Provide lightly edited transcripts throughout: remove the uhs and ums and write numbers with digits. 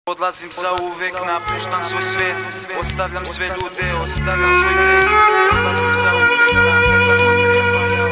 Odlazim zauvek, napuštam svoj svet, ostavljam sve ljude, ostavljam svoj greh. Odlazim zauvek, znam da tako treba ja.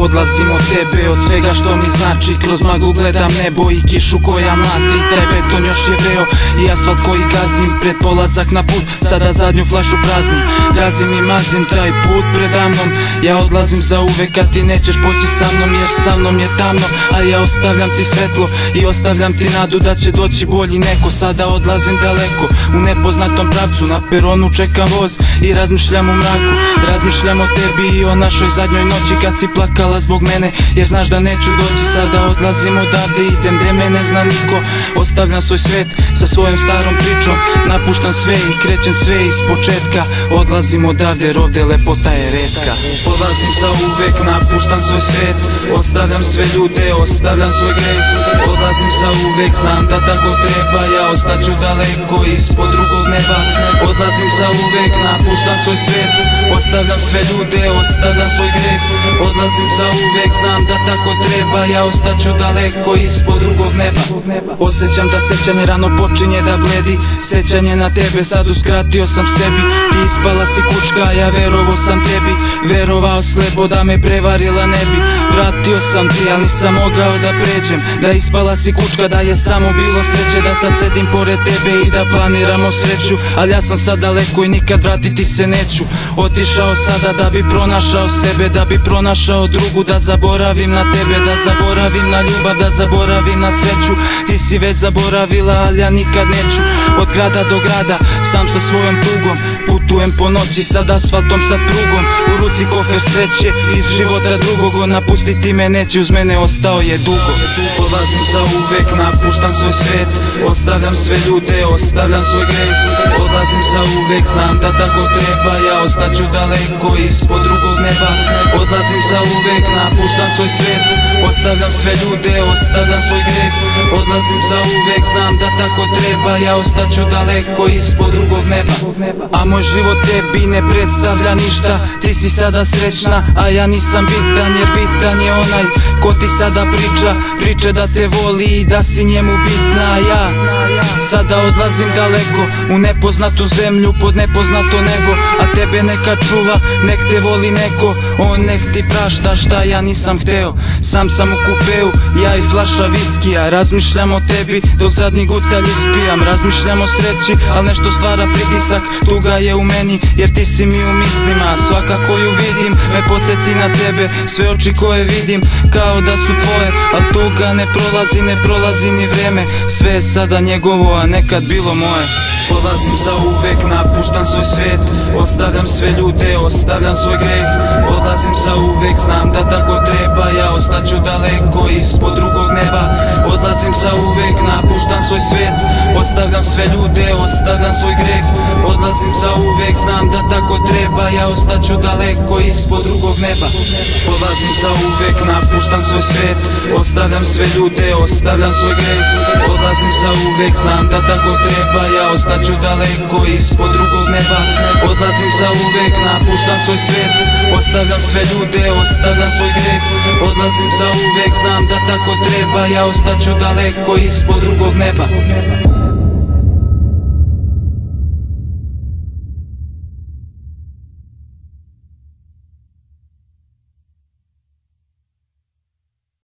Odlazim od tebe, od svega što mi znači. Kroz maglu gledam nebo i kišu koja mlati. Taj beton još je vreo i asfalt koji gazim. Pred polazak na put, sada zadnju flašu praznim. Gazim i mazim taj put predamnom. Ja odlazim zauvek, a ti nećeš poći sa mnom, jer sa mnom je tamno. A ja ostavljam ti svetlo i ostavljam ti nadu da će doći bolji neko. Sada odlazim daleko, u nepoznatom pravcu. Na peronu čekam voz i razmišljam u mraku. Razmišljam o tebi i o našoj zadnjoj noći kad si plakala zbog mene, jer znaš da neću doći. Sada odlazim odavde, idem gde me ne zna niko. Ostavljam svoj svet sa svojom starom pričom. Napuštam sve i krećem sve iz početka. Odlazim odavde jer ovde lepota je retka. Odlazim zauvek, napuštam svoj svet, ostavljam sve ljude, ostavljam svoj greh. Odlazim zauvek, znam da tako treba, ja ostaću daleko ispod drugog neba. Odlazim zauvek, napuštam svoj svet, ostavljam sve ljude, ostavljam svoj greh. Odlazim zauvek, znam da tako treba, ja ostaću daleko ispod drugog neba. Osjećam da sećanje rano počinje da bledi. Sećanje na tebe, sad uskratio sam sebi. Ti ispala si kučka, ja verovao sam tebi. Verovao slepo da me prevarila ne bi. Vratio sam ti, ali nisam mogao da pređem. Da ispala si kučka, da je samo bilo sreće. Da sad sedim pored tebe i da planiramo sreću. Ali ja sam sad daleko i nikad vratiti se neću. Otišao sada da bi pronašao sebe, da bi pronašao drugu. Da zaboravim na tebe, da zaboravim na ljubav, da zaboravim na sreću. Ti si već zaboravila, ali ja nikad neću. Od grada do grada, sam sa svojom tugom. Putujem po noći, sad asfaltom, sad prugom. U ruci kofer sreće, iz života drugog. Napustiti me neće, uz mene ostao je dugo. Odlazim zauvek, napuštam svoj svet, ostavljam sve ljude, ostavljam svoj greh. Odlazim zauvek, znam da tako treba, ja ostaću daleko ispod drugog neba. Odlazim zauvek, napuštam svoj svet, ostavljam sve ljude, ostavljam svoj greh. Odlazim zauvek, znam da tako treba, ja ostaću daleko ispod drugog neba. A moj život tebi ne predstavlja ništa. Ti si sada srećna, a ja nisam bitan, jer bitan je onaj ko ti sada priče da te voli i da si njemu bitna. Ja sada odlazim daleko, u nepoznatu zemlju, pod nepoznato nebo. A tebe neka čuva, nek te voli neko. On nek ti prašta šta ja nisam hteo. Sam u kupeu, ja i flaša viskija. Razmišljam o tebi dok zadnji gutalj ispijam. Razmišljam o sreći, al nešto stvara pritisak. Tuga je u meni, jer ti si mi u mislima. Svaka koju vidim me podsjeti na tebe. Sve oči koje vidim kao da su tvoje. Al tuga ne prolazi ni vreme. Sve je sada njegovo, a nekad bilo moje. Odlazim zauvek, napuštam svoj svet, ostavljam sve ljude, ostavljam svoj greh. Odlazim zauvek, znam da tako treba, ja ostaću daleko ispod drugog neba. Odlazim zauvek, napuštam svoj svet, ostavljam sve ljude, ostavljam svoj greh. Odlazim zauvek, znam da tako treba, ja ostaću daleko ispod drugog neba. Odlazim zauvek, napuštam svoj svet, ostavljam sve ljude, ostavljam svoj greh. Odlazim zauvek, znam da tako treba, ja ostaću daleko ispod drugog neba. Odlazim zauvek, napuštam svoj svet, ostavljam sve ljude, ostavljam svoj greh. Odlazim zauvek, znam da tako treba, ja ostaću daleko ispod drugog neba.